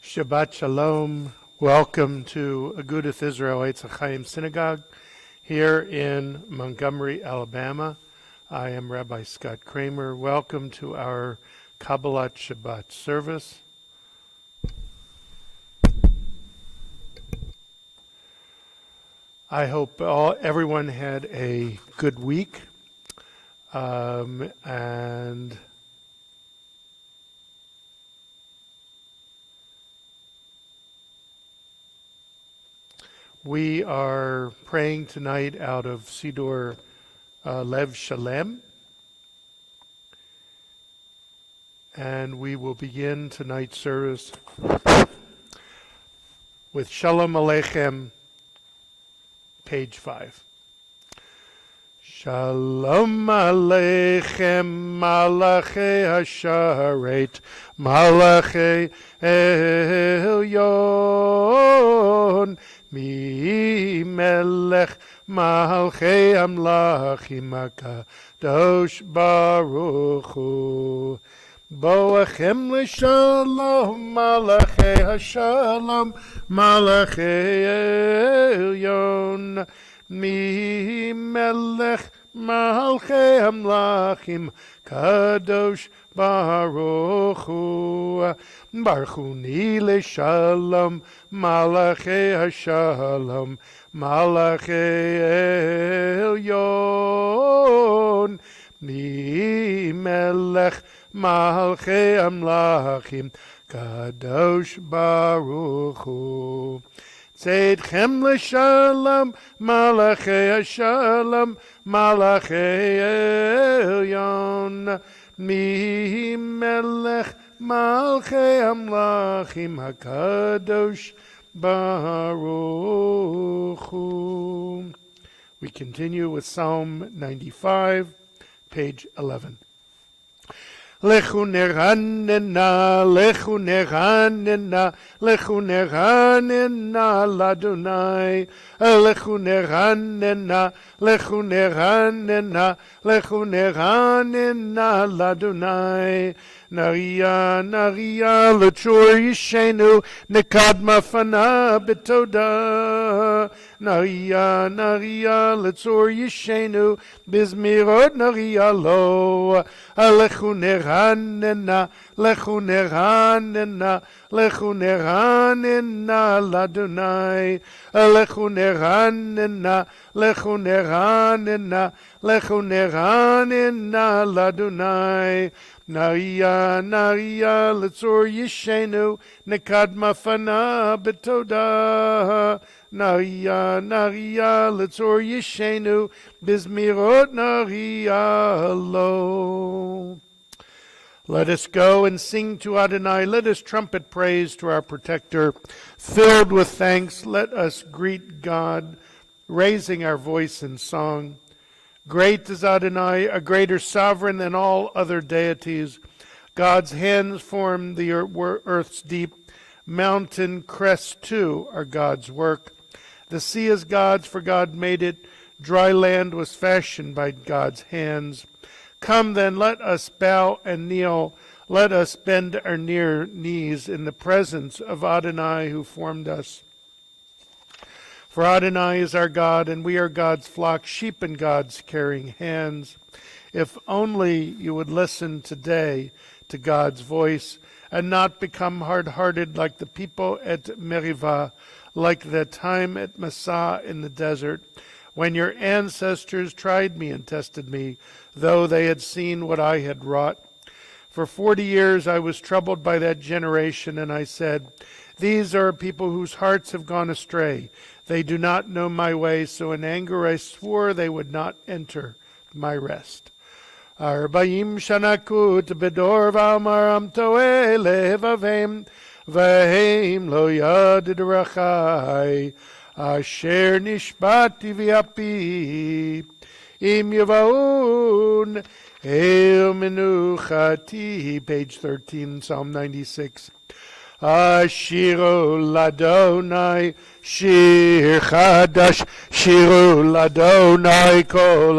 Shabbat Shalom. Welcome to Agudath Israel Etz Ahayem Synagogue here in Montgomery, Alabama. I am Rabbi Scott Kramer. Welcome to our Kabbalat Shabbat service. I hope everyone had a good week and we are praying tonight out of Siddur Lev Shalem, and we will begin tonight's service with Shalom Aleichem, page 5. Shalom Aleichem, Malachei Hasharet, Malachei Elyon, Mi Melech Malchei Amlachim HaKadosh Baruch Hu. Boachem l'shalom, Malachei Hashalom, Malachei Elyon, Mi Melech Malchei Amlachim Kadosh Baruch Hu. Barchuni l'shalom, Malachei Hashalom, Malachei Elyon, Mi Melech Malchei Amlachim Kadosh Baruch Hu. Tzedchem l'shalom, Malachei Hashalom, Malachei Elyon, Mi Melech Malchei Amlachim HaKadosh Baruch Hu. We continue with Psalm 95, page 11. Lechu neranena, lechu neranena, lechu neranena l'Adonai. Lechu neranena, lechu neranena, lechu neranena l'Adonai. Naria, naria, l'tzur yishenu, nekadma fana betoda. Naria, naria, l'tzur yishenu, bizmirot naria lo. Lechu neranena, lechu neranena, lechu neranena l'Adonai. Lechu neranena, lechu neranena, lechu neranena l'Adonai. Naria, naria, l'tzur yishenu, nekadma fana betoda. Naria, naria, l'tzur yishenu, bizmirot naria lo. Let us go and sing to Adonai. Let us trumpet praise to our protector. Filled with thanks, let us greet God, raising our voice in song. Great is Adonai, a greater sovereign than all other deities. God's hands formed the earth's deep. Mountain crests too are God's work. The sea is God's, for God made it. Dry land was fashioned by God's hands. Come then, let us bow and kneel. Let us bend our near knees in the presence of Adonai who formed us. For Adonai is our God, and we are God's flock, sheep in God's caring hands. If only you would listen today to God's voice and not become hard-hearted like the people at Meribah, like the time at Massah in the desert, when your ancestors tried me and tested me, though they had seen what I had wrought. For 40 years I was troubled by that generation, and I said, these are people whose hearts have gone astray. They do not know my way, so in anger I swore they would not enter my rest. 40 shana kut bedor v'amaram toeh levavem v'hem lo yadid rachai asher nishbati v'yapi im yavaun el menuchati. Page 13, Psalm 96. Ashiru Ladonai Shir Chadash, Shiru Ladonai Kol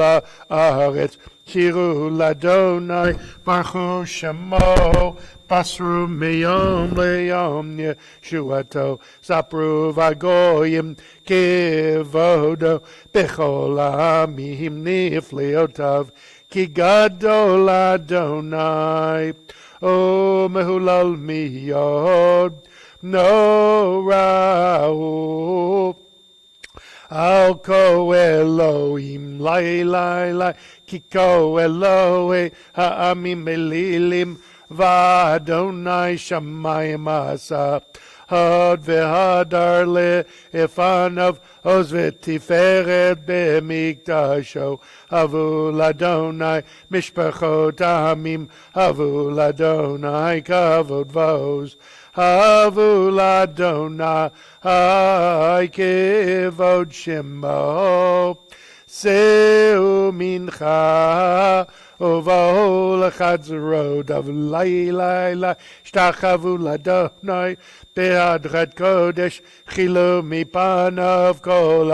Haaretz, Shiru Ladonai Baruch Shemo, Basru Miyom Leyom Yeshuato, Sapru Vagoyim Kivodo, Bechol Ha'amim Nifliotav, Ki Gadol Adonai, O Mehulal Miyod, No Ra'u, Al Ko Elohim, Lai Lai Lai, Ki Ko Elohe Ha'amim Elilim, V'Adonai Shamayim Asa, Had V'Hadar Le'Ifanav, Oz V'Tiferet B'Mikdasho, Havu L'Adonai Mishpachot Ha'amim, Havu L'Adonai Kavod V'Oz, Havu L'Adonai Kivod Shemo, Seu Mincha, Uvahol Chatzrod of Lai Lai Lai, Shtachavu L'Adonai, Be'adrat Kodesh, Chilu Mipanav Kol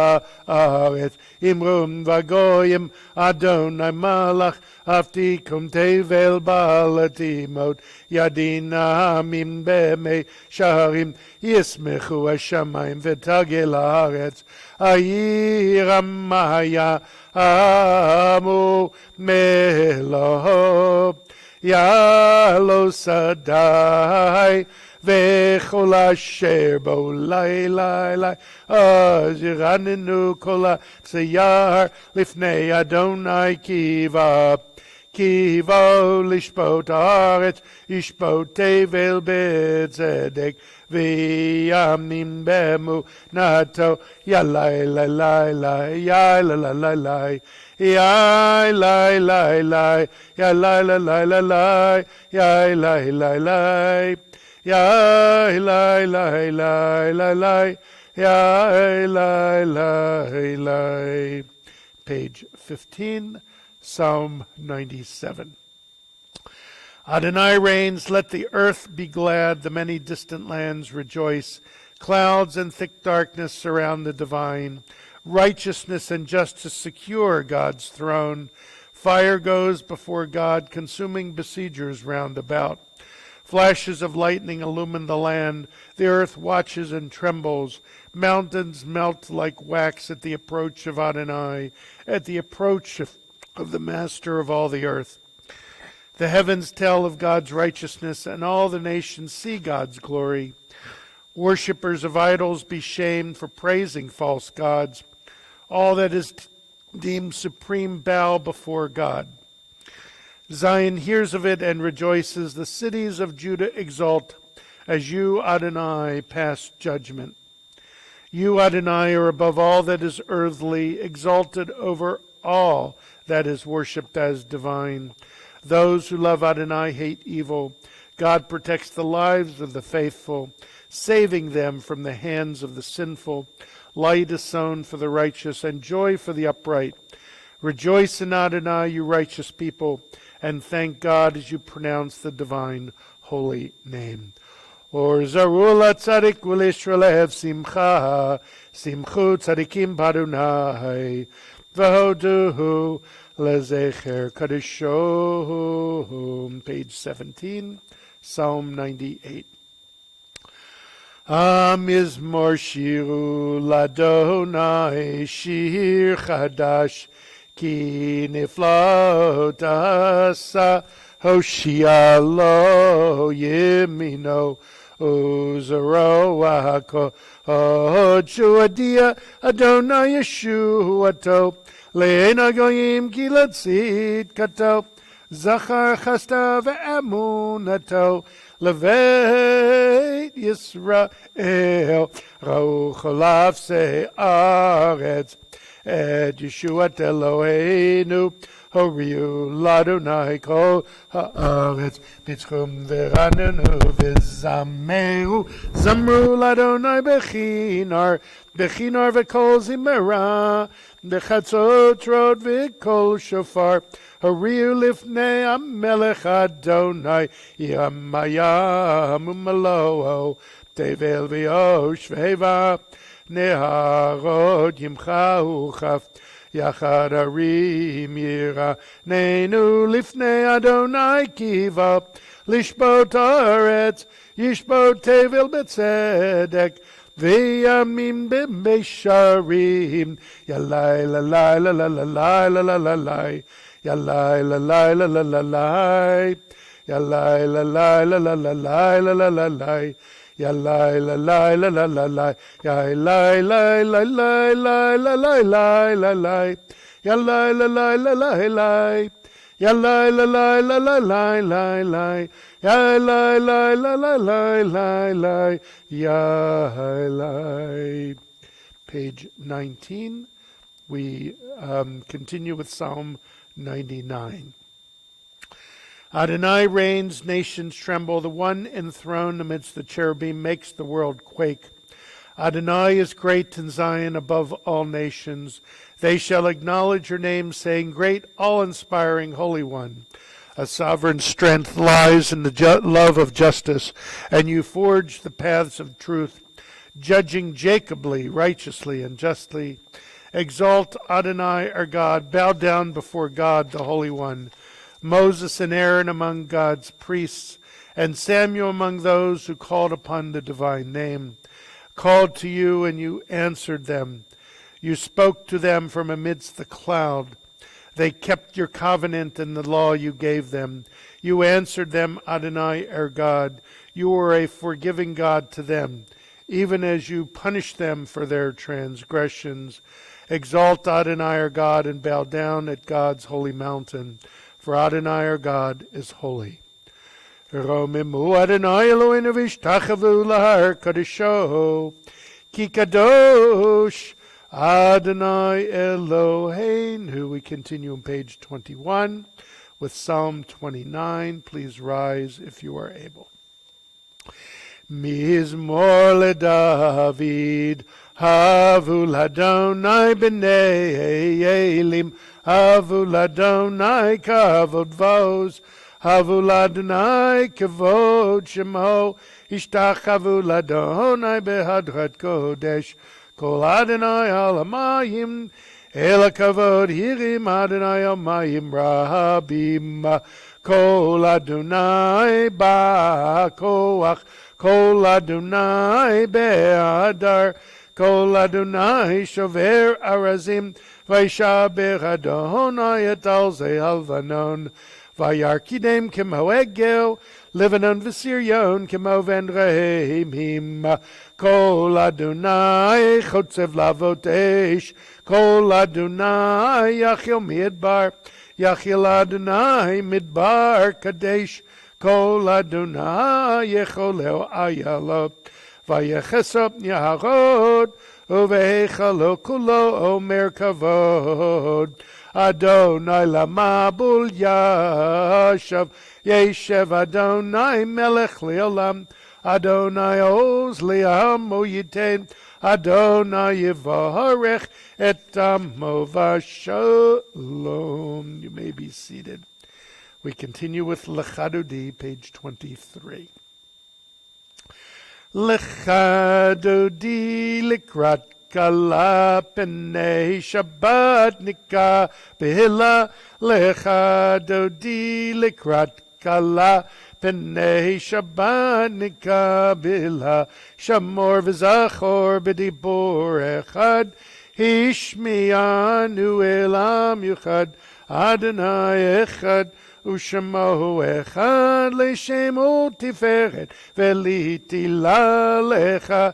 Haaretz, Imrum Vagoyim, Adonai Malach, Aftikum Tevel Balatimot, Yadina Hamim B'mei Sharim, Yismechu Hashamayim V'tagel Haaretz, Ayir Amaya, Amu Melo, Yalo Sadai, V'chol asher bo lai lai lai, Az yiranenu kol ha'tzayar lifnei Adonai kiva, kivo lishpot haaretz, yishpot tevel b'tzedek, v'yamim b'emunato, ya lai lai lai lai, ya lai lai lai lai, ya lai lai lai, ya lai lai lai lai lai, ya lai lai lai. Ya lai lai lai lai lai, ya lai lai lai. Page 15, Psalm 97. Adonai reigns, let the earth be glad, the many distant lands rejoice. Clouds and thick darkness surround the divine. Righteousness and justice secure God's throne. Fire goes before God, consuming besiegers round about. Flashes of lightning illumine the land. The earth watches and trembles. Mountains melt like wax at the approach of Adonai, at the approach of the Master of all the earth. The heavens tell of God's righteousness, and all the nations see God's glory. Worshippers of idols be shamed for praising false gods. All that is deemed supreme bow before God. Zion hears of it and rejoices. The cities of Judah exult as you, Adonai, pass judgment. You, Adonai, are above all that is earthly, exalted over all that is worshipped as divine. Those who love Adonai hate evil. God protects the lives of the faithful, saving them from the hands of the sinful. Light is sown for the righteous and joy for the upright. Rejoice in Adonai, you righteous people, and thank God as you pronounce the divine holy name. Or zarul tzadik v'lishrolev simcha, simchu tzadikim b'Adonai, v'hoduhu lezecher kadisho. Page 17, Psalm 98. Mizmor shiru ladonai shir chadash, Ki niflot asa Hoshia lo yemino Uzaro wako Shuadia Adonai Yeshuato Le'ena goyim kilatzit kato Zachar chasta ve'amunato Levet Yisrael Rau cholav se'aretz Et Yeshuat Eloheinu Horiu l'Adonai kol ha'aretz b'tchum v'ranenu v'zameru zamru l'Adonai bechinar v'kol zimera b'chatzot rod v'kol shofar Horiu lifnei hamelech Adonai Yamayam u'maloho tevel v'yosh v'eva Neharod yimchahu chaf Yachad arim yira Neinu lifnei Adonai kiva Lishbot haaretz Yishbot tevel betzedek V'yamim b'meisharim Yalai lalai lalai lalai lalai Yalai lalai lalai lalai Yalai lalai lalai lalai lalai Yalai lalai lalai lalai Yalai lalai lalai lalai lalai Yalai lalai lalai lalai Yalai lalai lalai lalai Yalai lalai lalai lalai Yalai. Page 19. We continue with Psalm 99. Adonai reigns, nations tremble. The one enthroned amidst the cherubim makes the world quake. Adonai is great in Zion above all nations. They shall acknowledge your name, saying, Great, all-inspiring Holy One. A sovereign strength lies in the love of justice, and you forge the paths of truth, judging Jacobly, righteously, and justly. Exalt Adonai our God, bow down before God, the Holy One. Moses and Aaron among God's priests, and Samuel among those who called upon the divine name, called to you, and you answered them. You spoke to them from amidst the cloud. They kept your covenant and the law you gave them. You answered them, Adonai our God. You were a forgiving God to them, even as you punished them for their transgressions. Exalt Adonai our God and bow down at God's holy mountain. For Adonai our God is holy. Romimu Adonai Eloheinu v'ishtachavu lahar kadisho, ki kadosh Adonai Eloheinu. We continue on page 21 with Psalm 29. Please rise if you are able. Mizmor leDavid, havu l'Adonai b'nei Elim, havu l'Adonai kavod vos, havu l'Adonai kavod shemo, ishtachavu l'Adonai behadrat kodesh, kol Adonai alamayim, el kavod hirim Adonai alamayim rabim, kol Adonai ba'koach, kol Adonai be'adar, kol Adonai shover arazim, v'yishaber Adonai et alzei halvanon, v'yarkidem kemo egel, Lebanon v'siryon kemo venrehim, kol Adonai chotzev lavot esh, kol Adonai yachil midbar, yachil Adonai midbar kadesh, kol Adonai yecholeo ayalot, vayechesop yaharod, uveichalo kulo omer kavod. Adonai lamabul yashav, yeshev Adonai melech leolam, Adonai oz li'amo yiten, Adonai yivarech et amo v'shalom. You may be seated. We continue with Lechadodi, page 23. Lechadodi likrat kala penei Shabbat nika behila. Lechadodi likrat kala penei Shabbat nika behila. Shamor v'zachor b'dibur echad, hishmianu elam yuchad, Adonai echad, Ushemo echad le'shemo tiferet ve'litila lecha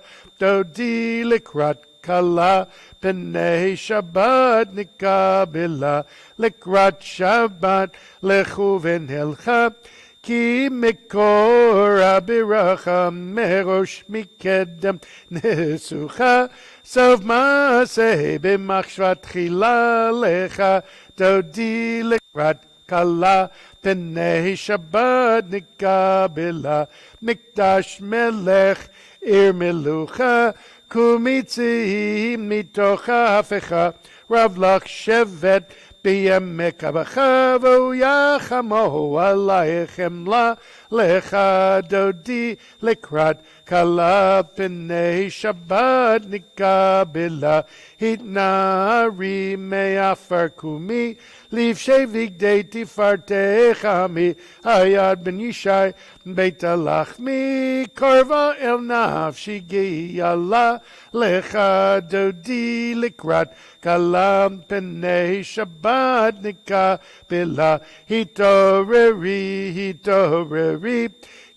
dodi likrat kala penei Shabbat nikabela likrat Shabbat lechu v'nelcha ki mikora biracha merosh mikedem nesucha sov maseh b'machshvat chila lecha dodi likrat likrat kala Pnei Shabbat nikabela Mikdash melech Ir melucha Kumitzi mitocha hafecha Rav lach shevet Biyemek abacha V'yachamo alaychem la Lecha dodi likrat Kala Pnei Shabbat nikabela Hitnari me'afar kumi Liv shevigdei tifartechami Hayad ben Yishai Beit alachmi Korva el nafshi giyala Lecha dodi likrat Kalam Pnei Shabbat nikabela Hitoreri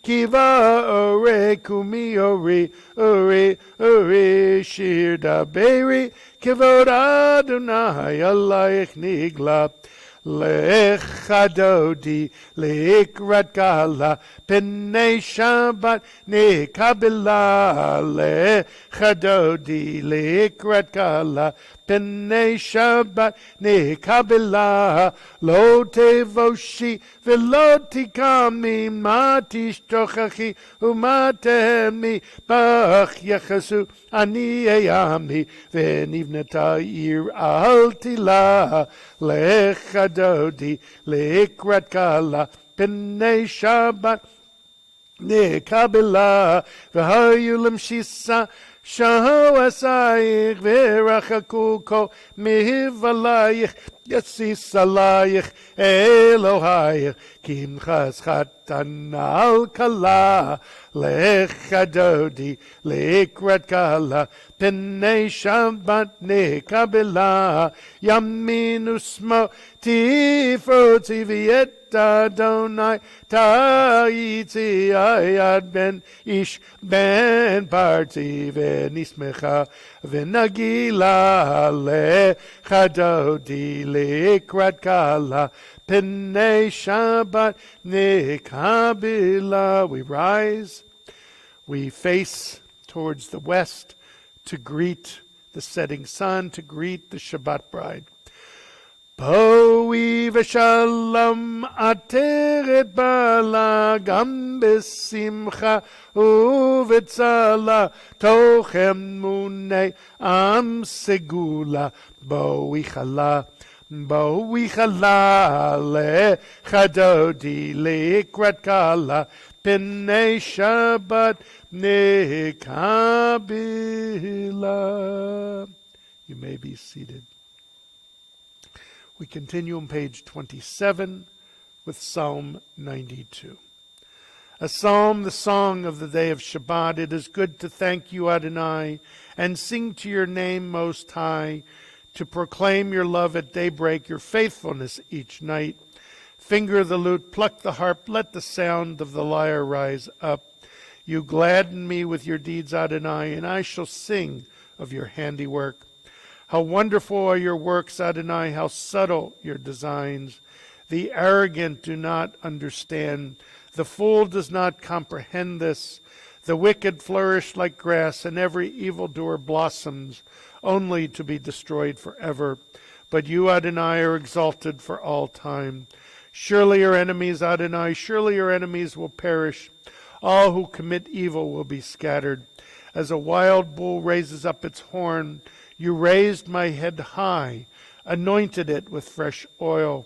Kiva ore kumi ore shir daberi Kivod Adonai alayich nigla Lecha dodi likrat kala Pnei Shabbat nikabela Lecha dodi likrat kala Pnei Shabbat nikabela Lo tevoshi v'lo tikami Ma tishtochachi umatemi Bach yechasu ani eyami V'nivnata ir al tila Lecha dodi likrat kala Pnei Shabbat nikabela V'hayulim shisa Shahawasayich v'rachaku ko mihivalayich Yasisalayich Elohayich Kimchas chatan al kala Lecha dodi likrat kala Pnei Shabbat nikabela Yamin usmo tifroti v'yet Adonai ta'iti ayad ben ish ben parti v'nismecha v'nagila lecha dodi likrat kala Pnei Shabbat nikabela. We rise, we face towards the west to greet the setting sun, to greet the Shabbat bride. Boi v'shalom ateret bala gam besimcha uvetzala tochem munei am segula boi chala lecha dodi likrat kala Pnei Shabbat nikabela. You may be seated. We continue on page 27 with Psalm 92. A psalm, the song of the day of Shabbat. It is good to thank you, Adonai, and sing to your name most high, to proclaim your love at daybreak, your faithfulness each night. Finger the lute, pluck the harp, let the sound of the lyre rise up. You gladden me with your deeds, Adonai, and I shall sing of your handiwork. How wonderful are your works, Adonai, how subtle your designs. The arrogant do not understand. The fool does not comprehend this. The wicked flourish like grass, and every evildoer blossoms, only to be destroyed forever. But you, Adonai, are exalted for all time. Surely your enemies, Adonai, surely your enemies will perish. All who commit evil will be scattered. As a wild bull raises up its horn, you raised my head high, anointed it with fresh oil.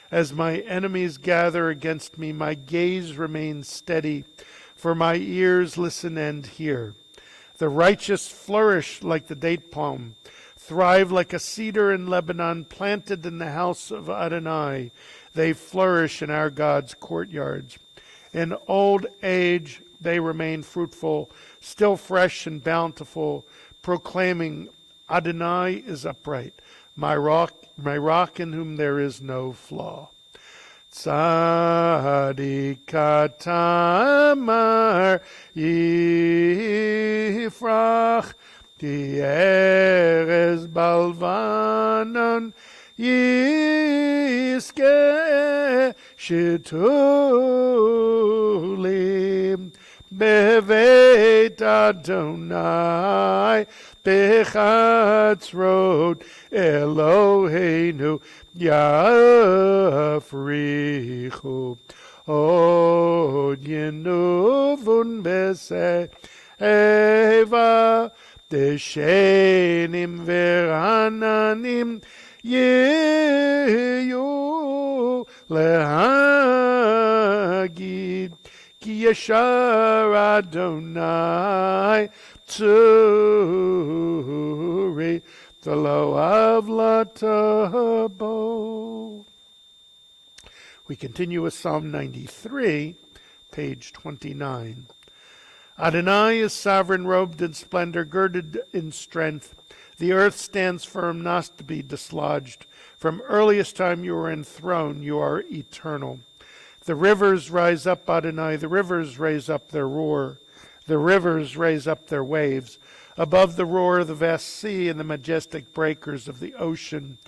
As my enemies gather against me, my gaze remains steady, for my ears listen and hear. The righteous flourish like the date palm, thrive like a cedar in Lebanon, planted in the house of Adonai. They flourish in our God's courtyards. In old age they remain fruitful, still fresh and bountiful, proclaiming, Adonai is upright, my rock in whom there is no flaw. Tzadik katamar yifrach tierez balvanon yiske shitulim bevet Adonai Bechatzrot Eloheinu Yafim od yenuvun beseva deshenim verananim yehu lehagid ki yashar Adonai tzuri v'lo avlatabo. We continue with Psalm 93, page 29. Adonai is sovereign, robed in splendor, girded in strength. The earth stands firm, not to be dislodged. From earliest time you are enthroned, you are eternal. The rivers rise up, Adonai, the rivers raise up their roar. The rivers raise up their waves. Above the roar of the vast sea and the majestic breakers of the ocean,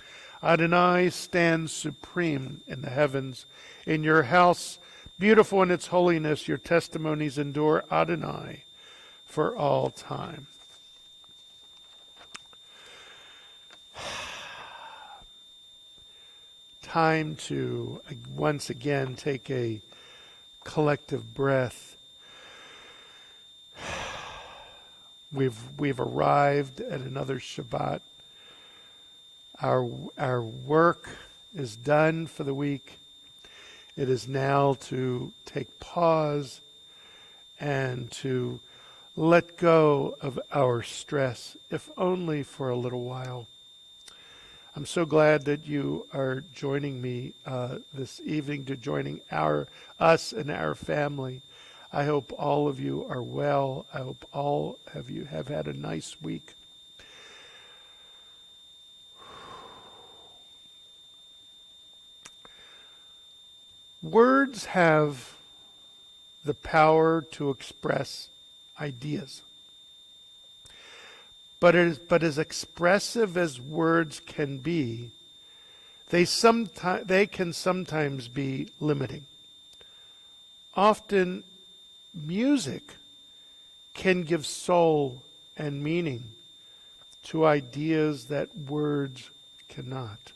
Adonai stands supreme in the heavens. In your house, beautiful in its holiness, your testimonies endure, Adonai, for all time. Time to once again take a collective breath. We've arrived at another Shabbat. Our work is done for the week. It is now to take pause and to let go of our stress, if only for a little while. I'm so glad that you are joining me this evening, to joining us and our family. I hope all of you are well. I hope all of you have had a nice week. Words have the power to express ideas. But as expressive as words can be, they can sometimes be limiting. Often, music can give soul and meaning to ideas that words cannot.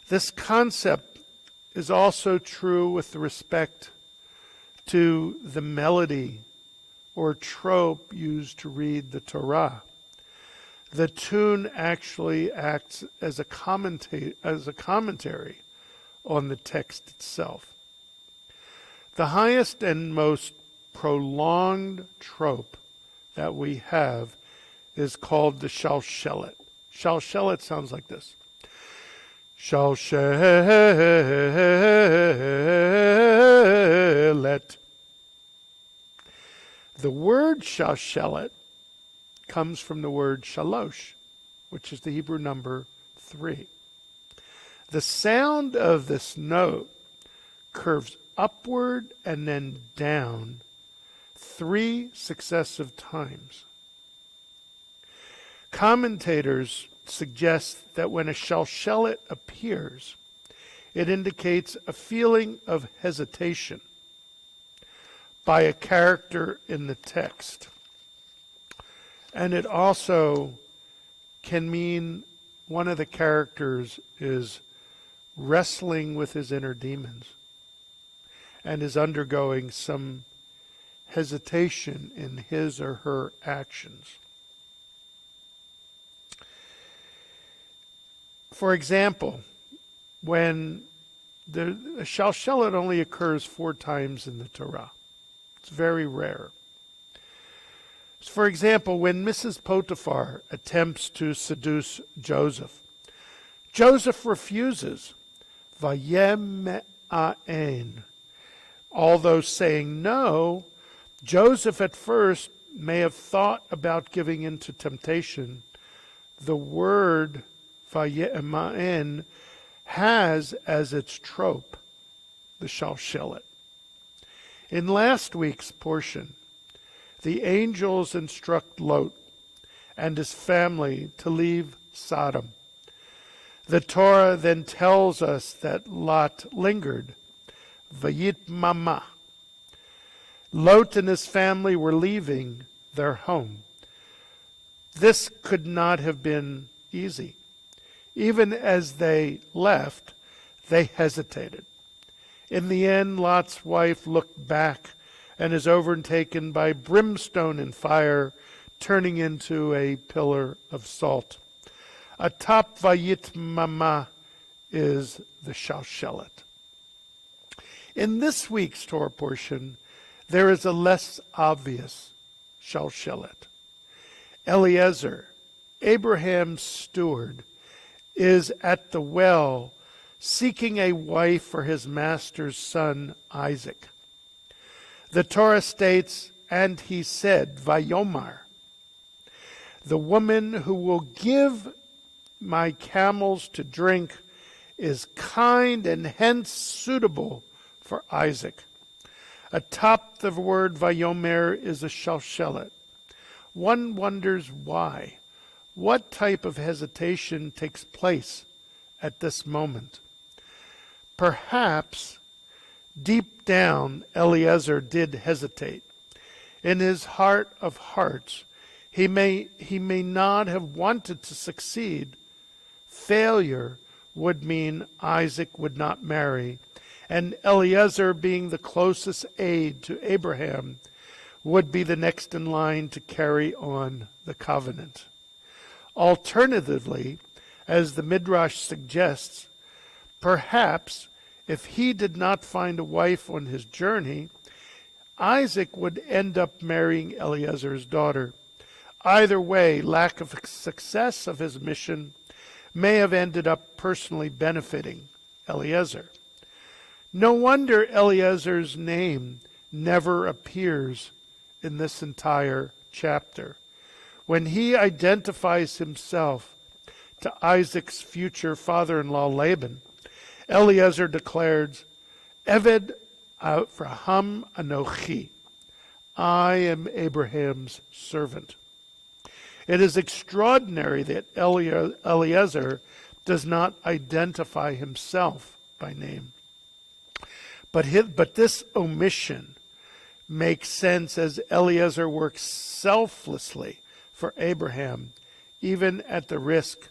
This concept is also true with respect to the melody or trope used to read the Torah. The tune actually acts as a commentary on the text itself. The highest and most prolonged trope that we have is called the shalshelet. Shalshelet sounds like this. Shalshelet. The word shalshelet comes from the word shalosh, which is the Hebrew number 3. The sound of this note curves upward and then down 3 successive times. Commentators suggest that when a shalshelet appears, it indicates a feeling of hesitation by a character in the text. And it also can mean one of the characters is wrestling with his inner demons and is undergoing some hesitation in his or her actions. For example, when the shalshelet only occurs 4 times in the Torah. It's very rare. For example, when Mrs. Potiphar attempts to seduce Joseph, Joseph refuses. Vayem aen. Although saying no, Joseph at first may have thought about giving in to temptation. The word vayem aen has as its trope the shalshelet. In last week's portion, the angels instruct Lot and his family to leave Sodom. The Torah then tells us that Lot lingered. Vayitmama. Lot and his family were leaving their home. This could not have been easy. Even as they left, they hesitated. In the end, Lot's wife looked back and is overtaken by brimstone and fire, turning into a pillar of salt. Atop Vayitmama is the Shalshelet. In this week's Torah portion, there is a less obvious Shalshelet. Eliezer, Abraham's steward, is at the well seeking a wife for his master's son Isaac. The Torah states, and he said, Vayomar, the woman who will give my camels to drink is kind and hence suitable for Isaac. Atop the word Vayomer is a Shalshelet. One wonders why. What type of hesitation takes place at this moment? Perhaps deep down Eliezer did hesitate. In his heart of hearts, he may not have wanted to succeed. Failure would mean Isaac would not marry, and Eliezer, being the closest aide to Abraham, would be the next in line to carry on the covenant. Alternatively, as the Midrash suggests, perhaps if he did not find a wife on his journey, Isaac would end up marrying Eliezer's daughter. Either way, lack of success of his mission may have ended up personally benefiting Eliezer. No wonder Eliezer's name never appears in this entire chapter. When he identifies himself to Isaac's future father-in-law Laban, Eliezer declares, Eved Avraham Anochi, I am Abraham's servant. It is extraordinary that Eliezer does not identify himself by name. But this omission makes sense as Eliezer works selflessly for Abraham, even at the risk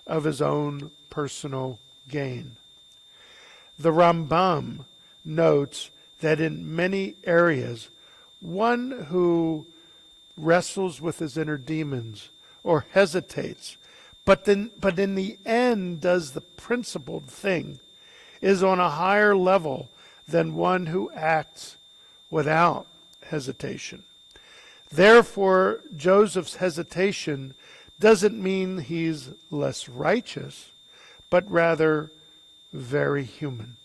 of his own personal gain. The Rambam notes that in many areas, one who wrestles with his inner demons or hesitates, but in the end does the principled thing, is on a higher level than one who acts without hesitation. Therefore, Joseph's hesitation doesn't mean he's less righteous, but rather very human.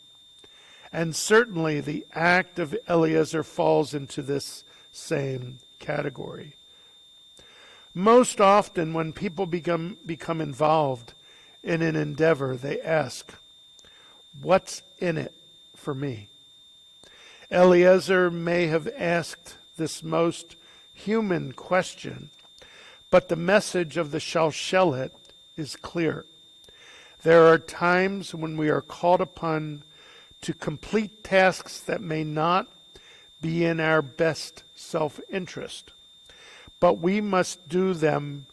And certainly the act of Eliezer falls into this same category. Most often when people become involved in an endeavor, they ask, what's in it for me? Eliezer may have asked this most human question, but the message of the Shalshelet is clear. There are times when we are called upon to complete tasks that may not be in our best self-interest, but we must do them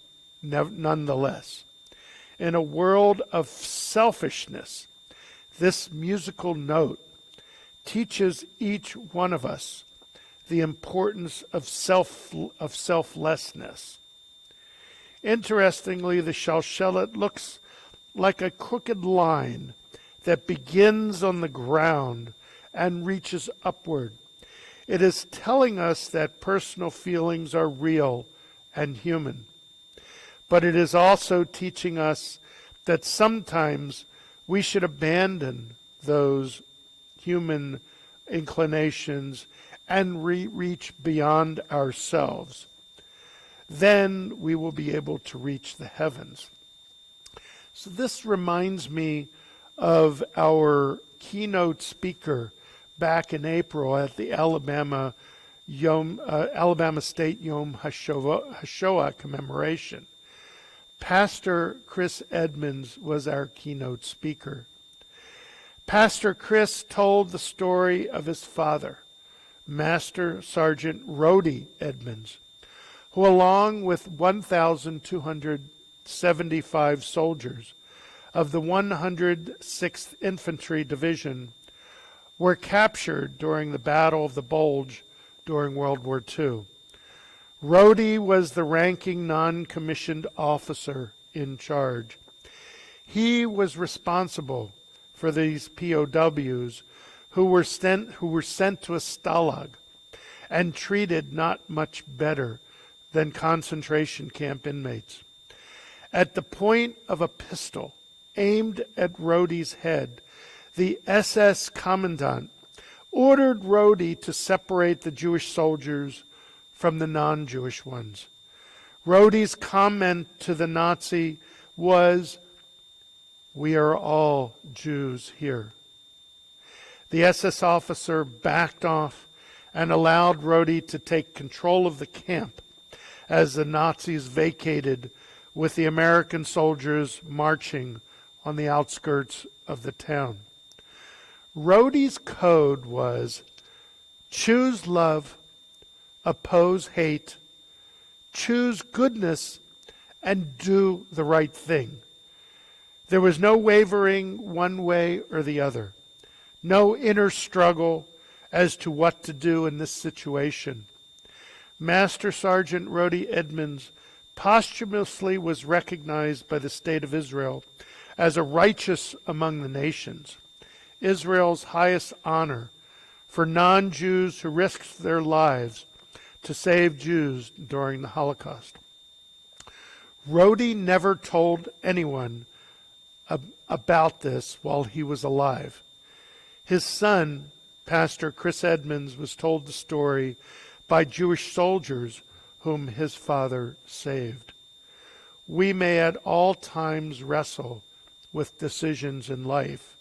nonetheless. In a world of selfishness, this musical note teaches each one of us the importance of selflessness. Interestingly, the Shalshelet looks like a crooked line that begins on the ground and reaches upward. It is telling us that personal feelings are real and human. But it is also teaching us that sometimes we should abandon those human inclinations and reach beyond ourselves. Then we will be able to reach the heavens. So this reminds me of our keynote speaker back in April at the Alabama State Yom HaShoah commemoration. Pastor Chris Edmonds was our keynote speaker. Pastor Chris told the story of his father, Master Sergeant Rhodey Edmonds, who along with 1,275 soldiers of the 106th Infantry Division were captured during the Battle of the Bulge during World War II. Rhodey was the ranking non-commissioned officer in charge. He was responsible for these POWs who were sent to a stalag and treated not much better than concentration camp inmates. At the point of a pistol aimed at Rhodey's head, the SS commandant ordered Rhodey to separate the Jewish soldiers from the non-Jewish ones. Rhodey's comment to the Nazi was, "We are all Jews here." The SS officer backed off and allowed Rhodey to take control of the camp as the Nazis vacated, with the American soldiers marching on the outskirts of the town. Rhodey's code was choose love, oppose hate, choose goodness, and do the right thing. There was no wavering one way or the other, no inner struggle as to what to do in this situation. Master Sergeant Rhodey Edmonds posthumously was recognized by the State of Israel as a righteous among the nations, Israel's highest honor for non-Jews who risked their lives to save Jews during the Holocaust. Rhodey never told anyone about this while he was alive. His son, Pastor Chris Edmonds, was told the story by Jewish soldiers whom his father saved. We may at all times wrestle with decisions in life.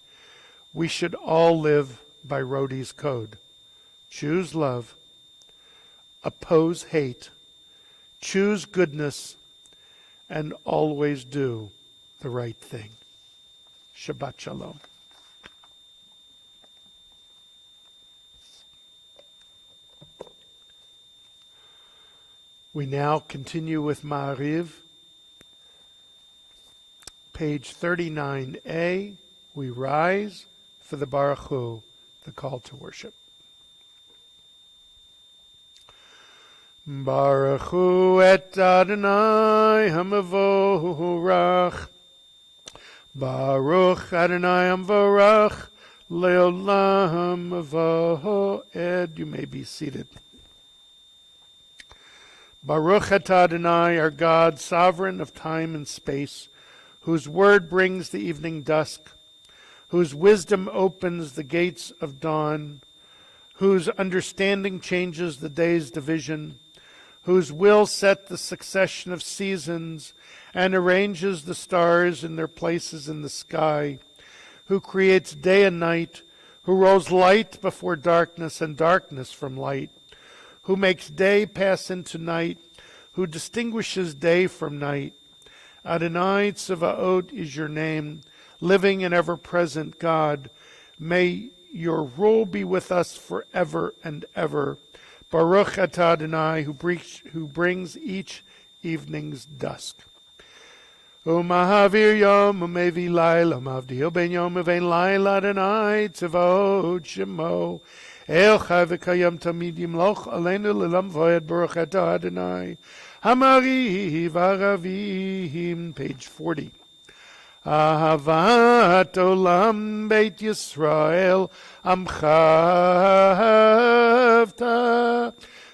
We should all live by Rhodey's code. Choose love, oppose hate, choose goodness, and always do the right thing. Shabbat Shalom. We now continue with Ma'ariv, page 39a. We rise for the Baruch Hu, the call to worship. Baruch Hu et Adonai HaMavorach. Baruch Adonai HaMavorach Leolam Voed. You may be seated. Baruch atah Adonai, our God, sovereign of time and space, whose word brings the evening dusk, whose wisdom opens the gates of dawn, whose understanding changes the day's division, whose will set the succession of seasons and arranges the stars in their places in the sky, who creates day and night, who rolls light before darkness and darkness from light, who makes day pass into night, who distinguishes day from night. Adonai Tzavaot is your name, living and ever-present God. May your rule be with us forever and ever. Baruch atah Adonai, who brings each evening's dusk. Umahavir yom umevi laila, mavdil ben yom uvein laila, Adonai Tzavaot shemo. El chai v'kayam tamid yimloch aleinu lelam voed. Baruch atah Adonai Hamariv Aravim, page 40. Ahavat olam beit Yisrael amchavta,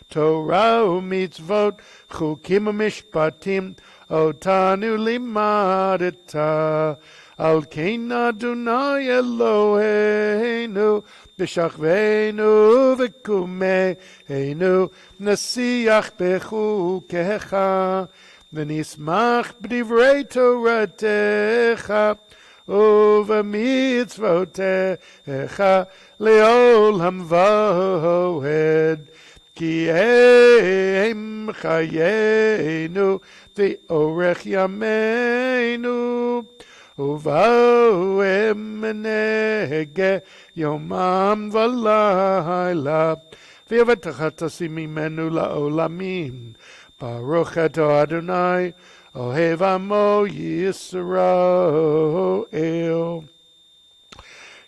Torah u'mitzvot chukim u'mishpatim otanu limadeta. Al kein Adonai Eloheinu b'shachveinu v'kumeinu nasiach bechukecha v'nismach b'divrei Toratecha u'v'mitzvotecha le'olam voed. Ki em chayenu v'orech yameinu Uvahem nege yomam v'layla v'yavetecha tasim mimenu la'olamim. Baruch atah Adonai ohev amo Yisrael.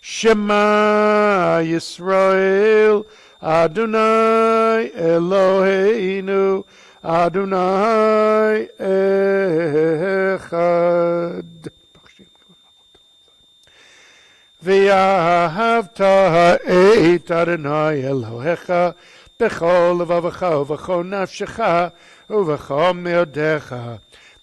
Shema Yisrael, Adonai Eloheinu, Adonai Echad. V'ahavta et Adonai Elohecha b'chol levavecha u'v'chol nafshecha u'v'chol meodecha.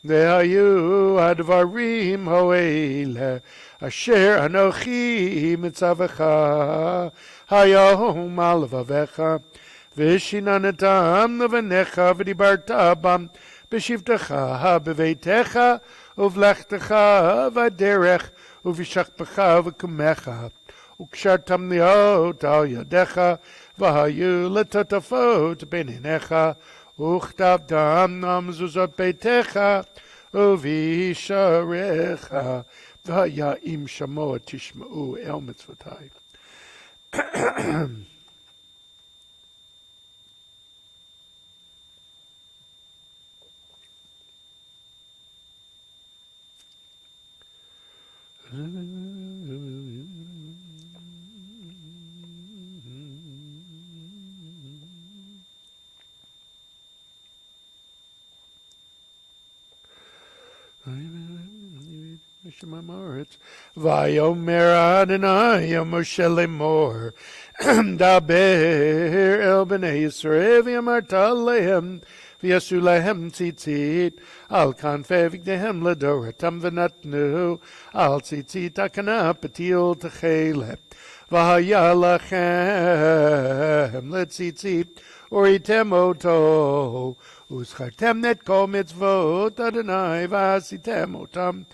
Ve'hayu advarim ho'ele asher anochi mitzavecha hayom al levavecha v'shinanatam levanecha v'dibarta bam b'shivtecha b'veitecha uv'lechtecha v'derech uv'shachpecha v'kumecha ukshartam liot al yadecha v'hayu letotafot b'ninecha uchtavtam namzuzot beitecha uvisharecha v'haya'im shamoa tishma'u el mitzvotai. Vayomer Adonai Moshe lemor daber el bnei Yisrael v'yamarta lehem v'yasu lehem tzitzit al kanfei v'gdehem ledoratam v'natnu al tzitzit akana patil techele v'haya lachem letzitzit uritem oto uschartem net kol mitzvot Adonai v'asitem otam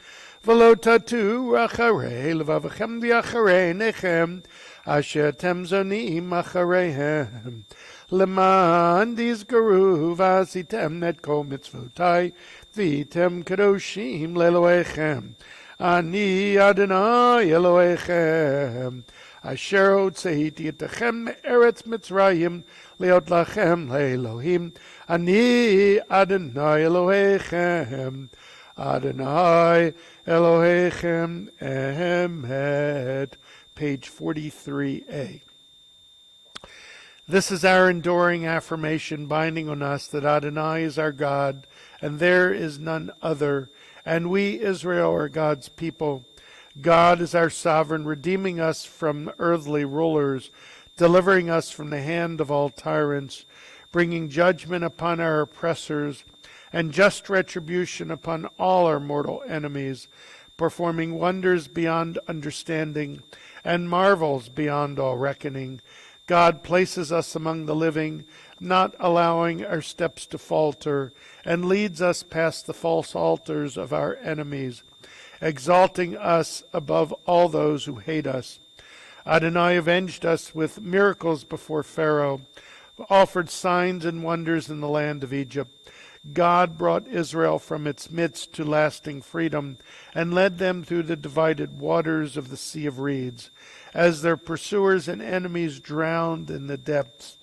v'lo tatu acharei levavachem v'acharei nechem asher tem zonim achareihem leman dizgaru v'asitem net kol mitzvotai v'item kadoshim leloechem ani Adonai Eloechem asher hotzeiti etechem me'eretz Mitzrayim leot lachem le'elohim ani Adonai Eloechem Adonai Elohechem Emet, page 43a. This is our enduring affirmation binding on us that Adonai is our God, and there is none other, and we, Israel, are God's people. God is our sovereign, redeeming us from earthly rulers, delivering us from the hand of all tyrants, bringing judgment upon our oppressors, and just retribution upon all our mortal enemies, performing wonders beyond understanding and marvels beyond all reckoning. God places us among the living, not allowing our steps to falter, and leads us past the false altars of our enemies, exalting us above all those who hate us. Adonai avenged us with miracles before Pharaoh, offered signs and wonders in the land of Egypt. God brought Israel from its midst to lasting freedom and led them through the divided waters of the Sea of Reeds. As their pursuers and enemies drowned in the depths,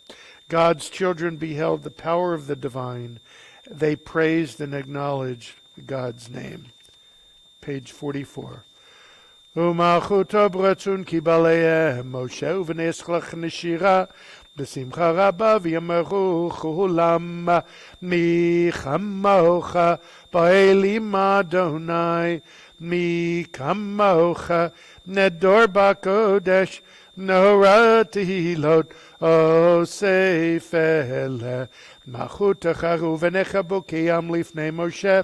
God's children beheld the power of the divine. They praised and acknowledged God's name. Page 44. U'malchuto b'ratzon ki b'aleihem Moshe u'v'neslach neshira B'simcha rabba v'yameru chulam mi chamocha ba'elim Adonai mi kamocha nedor b'kodesh nora tehilot o seifele machutecha uvenecha b'kiyam lifnei Moshe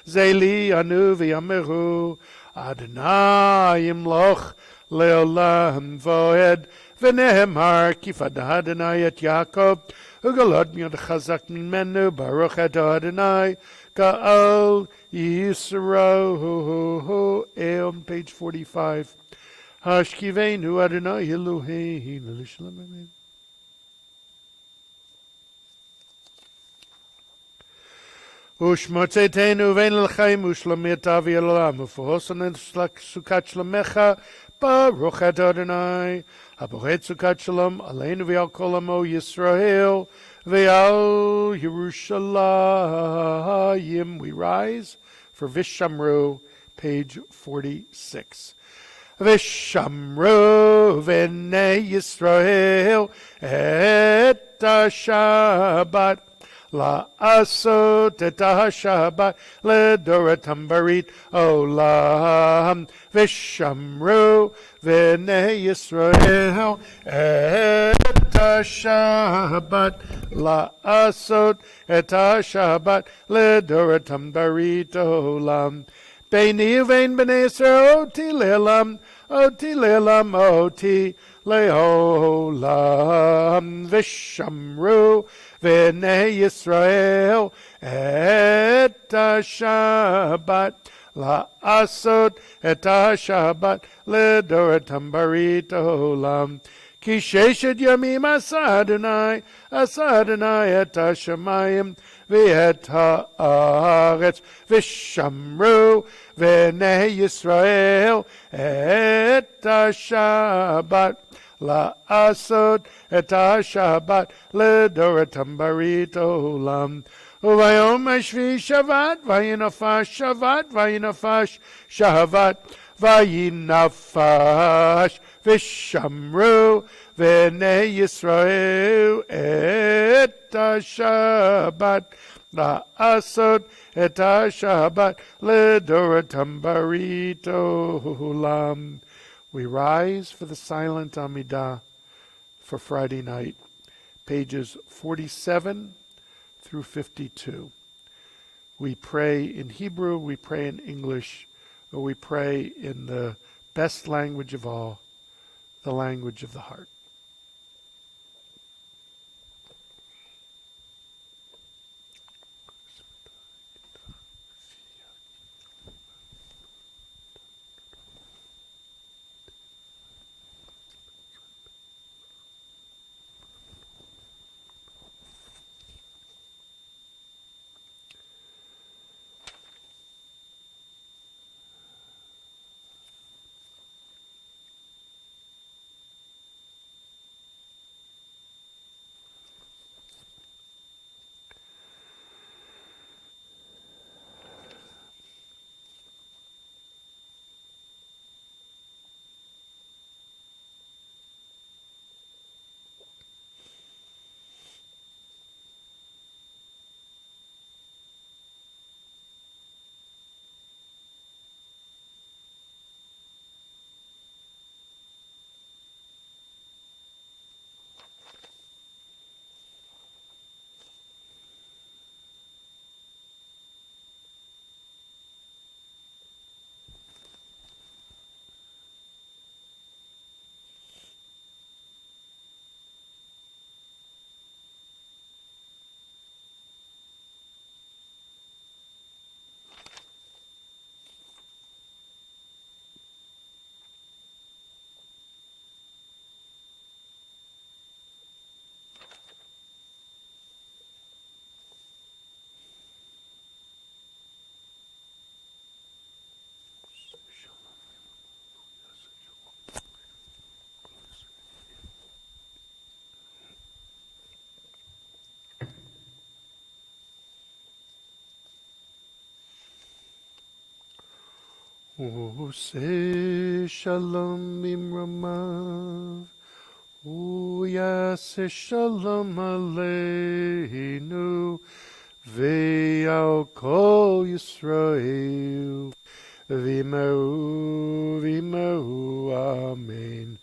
zeli anu v'yameru Adonai imloch leolam voed ונאמר כי פדה אדוני את יעקב וגלות מיד חזק ממנו ברוך אתה אדוני גאל ישראל. Page 45. השכיבנו אדוני אלוהינו לשלום אמן. ושמוצאתנו בין לחיים ושלומית אבי אלוהים ופרוסן סוכת שלומך ברוך אתה אדוני הבורא סוכת שלום עלינו ועל כל עמו ישראל ועל ירושלים. We rise for Vishamru, page 46. Vishamru v'nei Yisrael et Shabbat la'asot et Shabbat ledoratam barit olam. Vishamru v'nei Yisrael et Shabbat la'asot et Shabbat ledoratam barit olam. Beini uvein b'nei Yisrael oti le'olam, oti le'olam, oti le'olam. Vishamru v'nei Yisrael et Shabbat la'asot et Shabbat le'doratam barit olam. Ki sheshet yamim asa Adonai et hashamayim v'et haaretz v'shamru v'nei Yisrael et Shabbat la'asot et Shabbat ledoratam barit olam. Uvayom hashvi shavat vayinafash shavat vayinafash shavat vayinafash v'shamru v'nei Yisrael et Shabbat la'asot et Shabbat ledoratam barit olam. We rise for the silent Amidah for Friday night, pages 47 through 52. We pray in Hebrew, we pray in English, or we pray in the best language of all, the language of the heart. Ose shalom imramav, uyase shalom aleinu, ve'al kol Yisrael, v'imeu, v'imeu, amen.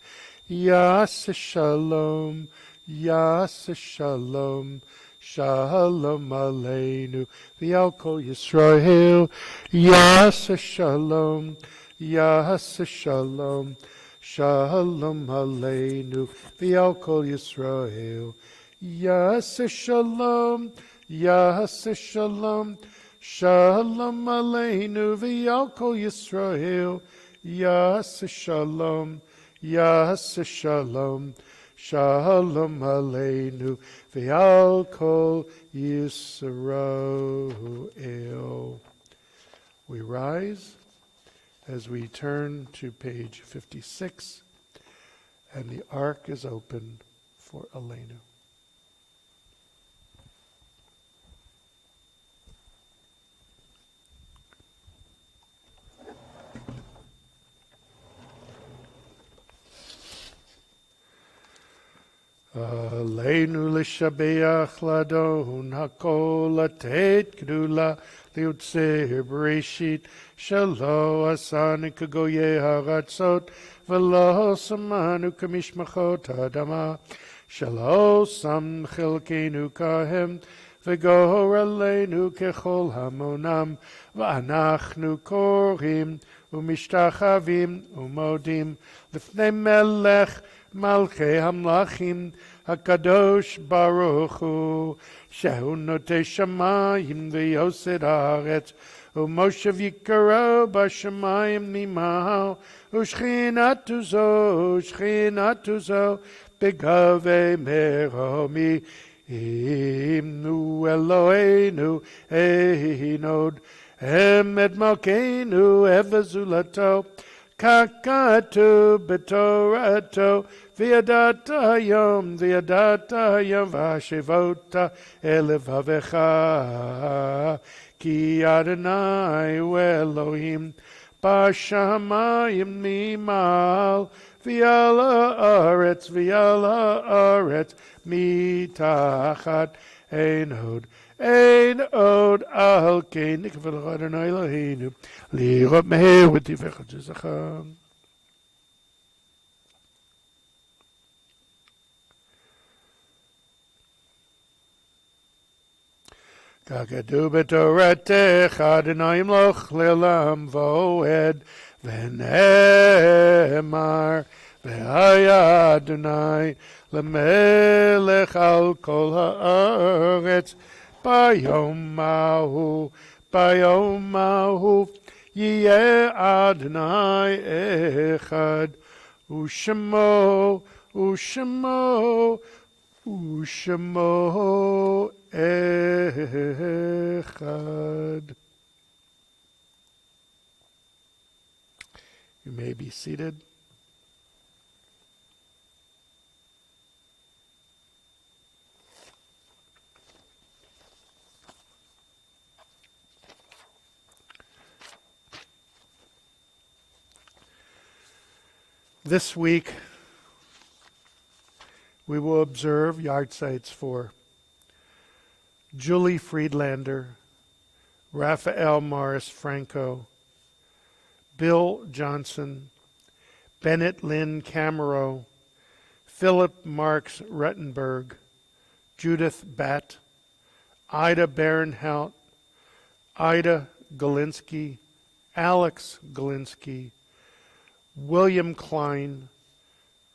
Yase shalom, shalom aleinu, v'al kol Yisrael, yase shalom, shalom aleinu, v'al kol Yisrael, yase shalom, shalom aleinu, v'al kol Yisrael, yase shalom, shalom aleinu, v'al kol Yisrael. We rise as we turn to page 56, and the ark is open for Aleinu. עלינו לשבח לאדון הכל, לתת גדולה ליוצר בראשית, שלא עשנו כגויי הארצות, ולא שמנו כמשפחות האדמה, שלא שם חלקנו כהם, וגורלנו ככל המונם, ואנחנו קוראים ומשתחווים ומודים לפני מלך מלכי המלכים, הקדוש ברוך הוא, שהוא נוטה שמיים ויוסד הארץ, ומושב יקרו בשמיים ממעל, ושכינתו זו בגבי מרומי. Imnu Eloheinu Einod Emed Malkeinu Evazulato Kakatu Betorato Viadata Yom Vashivota Elevavecha Ki Adonai Elohim Bashamayim Nimal Viala Aretz Mitachat Ein Od Al Kein Nikvel Adonai Eloheinu Lirot Meher V'Tivechot Zecham. Kakadu b'toratech Adonai Imloch le'olam v'oed v'ne'emar v'haya Adonai l'melech al kol ha'aretz bayom mahu yeh Adonai echad u'shemo echad. You may be seated. This week, we will observe yard sites for Julie Friedlander, Raphael Morris Franco, Bill Johnson, Bennett Lynn Camero, Philip Marks Ruttenberg, Judith Batt, Ida Barinhout, Ida Galinsky, Alex Galinsky, William Klein,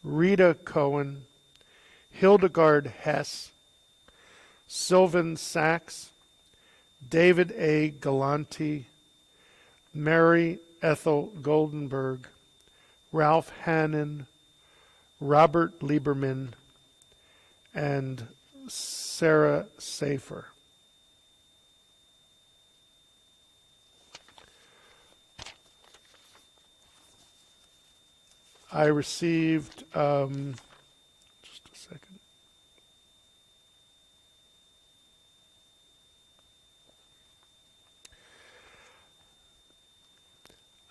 Rita Cohen, Hildegard Hess, Sylvan Sachs, David A. Galanti, Mary Ethel Goldenberg, Ralph Hannon, Robert Lieberman, and Sarah Safer. I received, just a second.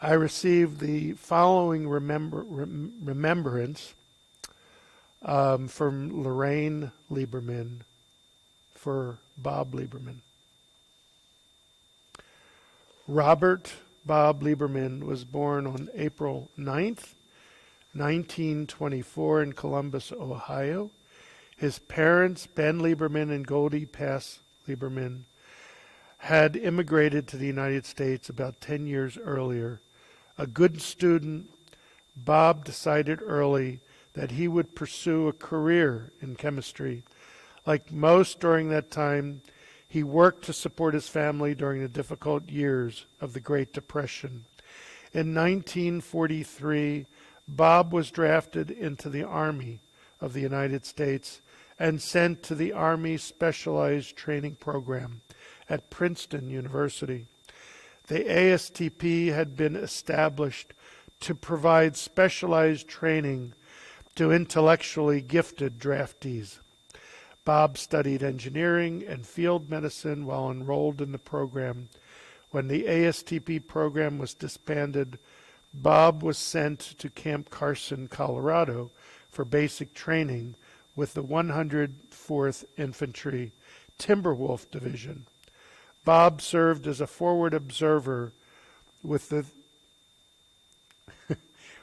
I received the following remembrance from Lorraine Lieberman for Bob Lieberman. Robert Bob Lieberman was born on April 9th, 1924 in Columbus, Ohio. His parents, Ben Lieberman and Goldie Pass Lieberman, had immigrated to the United States about 10 years earlier. A good student, Bob decided early that he would pursue a career in chemistry. Like most during that time, he worked to support his family during the difficult years of the Great Depression. In 1943, Bob was drafted into the Army of the United States and sent to the Army Specialized Training Program at Princeton University. The ASTP had been established to provide specialized training to intellectually gifted draftees. Bob studied engineering and field medicine while enrolled in the program. When the ASTP program was disbanded, Bob was sent to Camp Carson, Colorado for basic training with the 104th Infantry Timberwolf Division. Bob served as a forward observer with the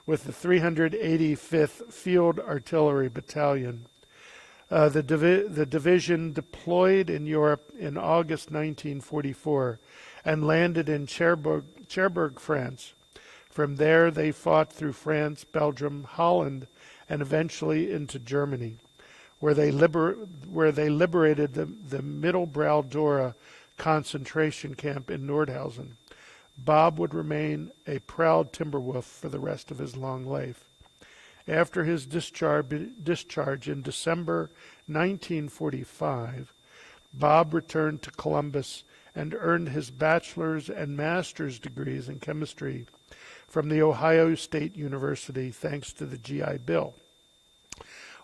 385th Field Artillery Battalion. The division deployed in Europe in August 1944 and landed in Cherbourg, France. From there, they fought through France, Belgium, Holland, and eventually into Germany, where they liberated the Mittelbrau-Dora concentration camp in Nordhausen. Bob would remain a proud Timberwolf for the rest of his long life. After his discharge in December 1945, Bob returned to Columbus and earned his bachelor's and master's degrees in chemistry from the Ohio State University thanks to the GI Bill.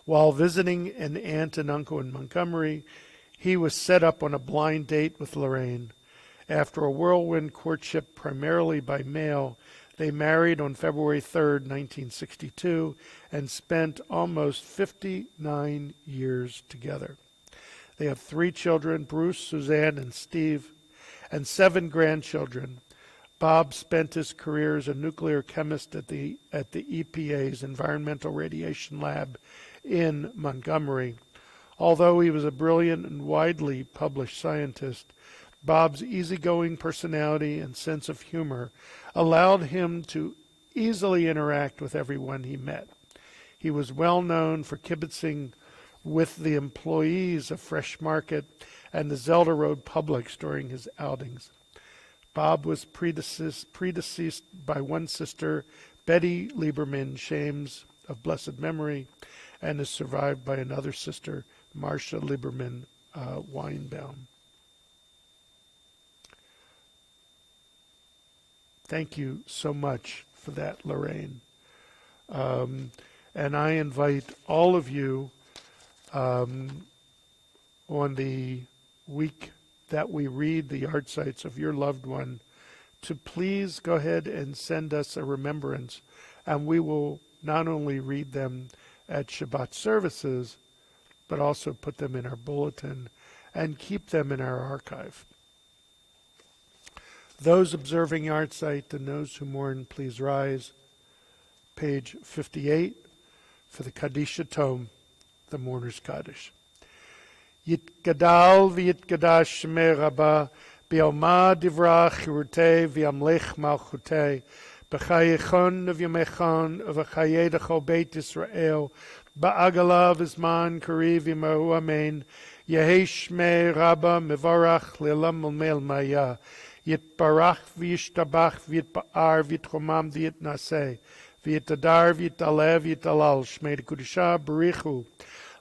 While visiting an aunt and uncle in Montgomery, he was set up on a blind date with Lorraine. After a whirlwind courtship primarily by mail, they married on February 3, 1962, and spent almost 59 years together. They have 3 children, Bruce, Suzanne, and Steve, and 7 grandchildren. Bob spent his career as a nuclear chemist at the EPA's Environmental Radiation Lab in Montgomery. Although he was a brilliant and widely published scientist, Bob's easygoing personality and sense of humor allowed him to easily interact with everyone he met. He was well known for kibitzing with the employees of Fresh Market and the Zelda Road Publix during his outings. Bob was predeceased by one sister, Betty Lieberman Shames of blessed memory, and is survived by another sister, Marcia Lieberman Weinbaum. Thank you so much for that, Lorraine. And I invite all of you on the week that we read the yard sites of your loved one to please go ahead and send us a remembrance, and we will not only read them at Shabbat services, but also put them in our bulletin and keep them in our archive. Those observing yard site and those who mourn, please rise. Page 58 for the Kaddish Tome, the Mourner's Kaddish. Yitgadal v'yitgadash shmei Rabbah, bi'alma divra chirutei v'yamlech malchutei, b'chayechon v'yamechon v'chayei d'chol Beit Yisrael, ba'agala v'zman kariv v'yimahu amen, yehi shmei Rabbah mevarach le'olam l'mel maya, Yitbarach v'yishtabach v'yitba'ar v'yitchomam v'yitnaseh v'yitadar v'yitalev v'yitalal shmei d'kudisha b'richu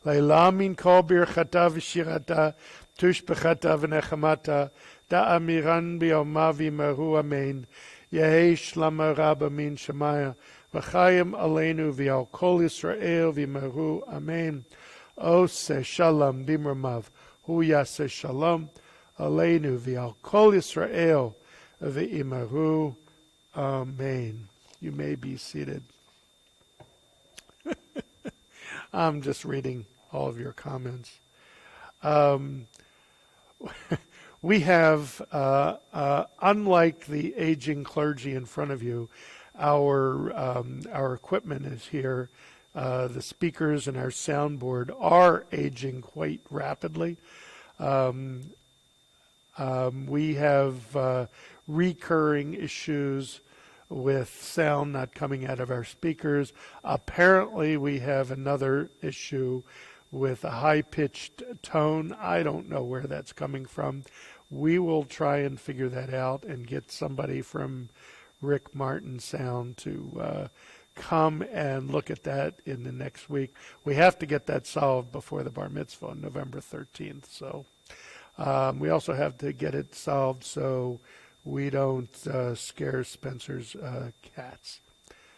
le'elam min kol birchata v'shirata tushbechata v'nechamata da'amiran b'yoma v'yimahu amen yehi shlama rabba min shemaya v'chayim aleinu v'yal kol Yisrael v'yimahu amen Oseh shalom b'imramav hu yaseh shalom Aleinu v'al kol Yisrael v'imaru. Amen. You may be seated. I'm just reading all of your comments. We have, unlike the aging clergy in front of you, our equipment is here. The speakers and our soundboard are aging quite rapidly. We have recurring issues with sound not coming out of our speakers. Apparently, we have another issue with a high-pitched tone. I don't know where that's coming from. We will try and figure that out and get somebody from Rick Martin Sound to come and look at that in the next week. We have to get that solved before the Bar Mitzvah on November 13th. So we also have to get it solved so we don't scare Spencer's cats,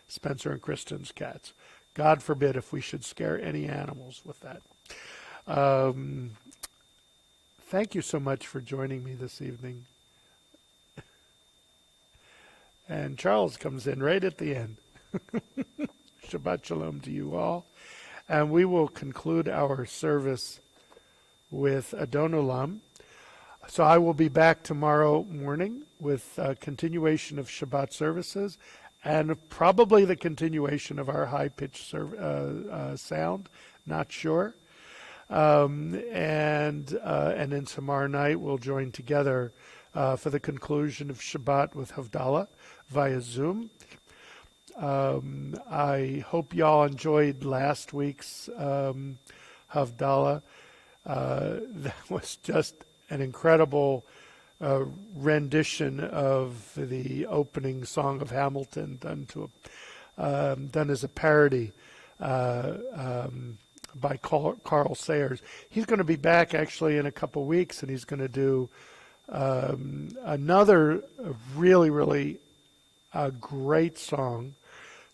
Spencer and Kristen's cats. God forbid if we should scare any animals with that. Thank you so much for joining me this evening. And Charles comes in right at the end. Shabbat shalom to you all. And we will conclude our service with Adon Olam. So I will be back tomorrow morning with a continuation of Shabbat services and probably the continuation of our high-pitched sound, not sure. And then tomorrow night we'll join together for the conclusion of Shabbat with Havdalah via Zoom. I hope y'all enjoyed last week's Havdalah. That was just an incredible rendition of the opening song of Hamilton, done as a parody by Carl Sayers. He's going to be back actually in a couple weeks, and he's going to do another really, really great song.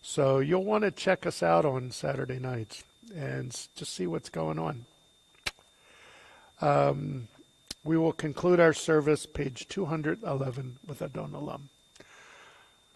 So you'll want to check us out on Saturday nights and just see what's going on. We will conclude our service, page 211, with Adon Olam.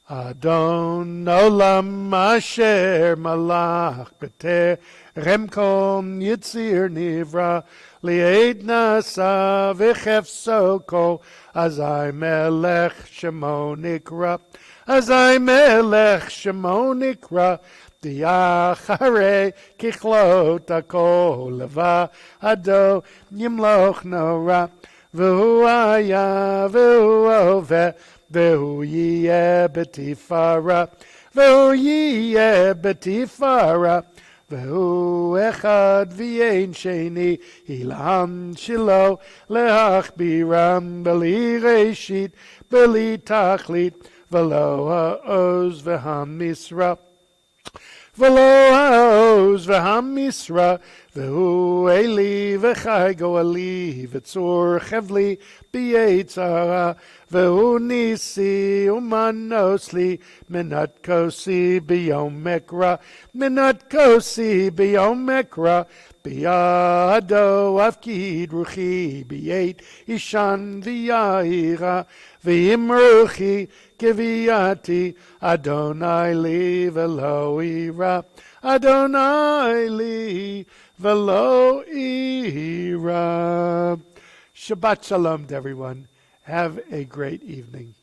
Adon Olam asher malach b'terem kom yitzir nivra li'ed nasa v'chefso kol azai melech shemo nikra azai melech shemo nikra Diachare kichlot akol leva ado yimloch nora v'hu haya v'hu oveh v'hu yiyeh b'tifara v'hu yiyeh b'tifara v'hu echad v'yein sheni ilam shilo leachbiram b'li reshit b'li tachlit v'lo ha'oz v'hamisra V'lo ha'oz v'hamisra v'hu eli v'chai go'ali v'tzur chevli b'yetzara v'hu nisi umanosli minat kosi b'yom mekra minat kosi b'yom mekra b'yado avkid ruchi b'yet ishan v'yaira v'imruchi Kiviati Adonai li velo ira Adonai li velo ira. Shabbat shalom to everyone. Have a great evening.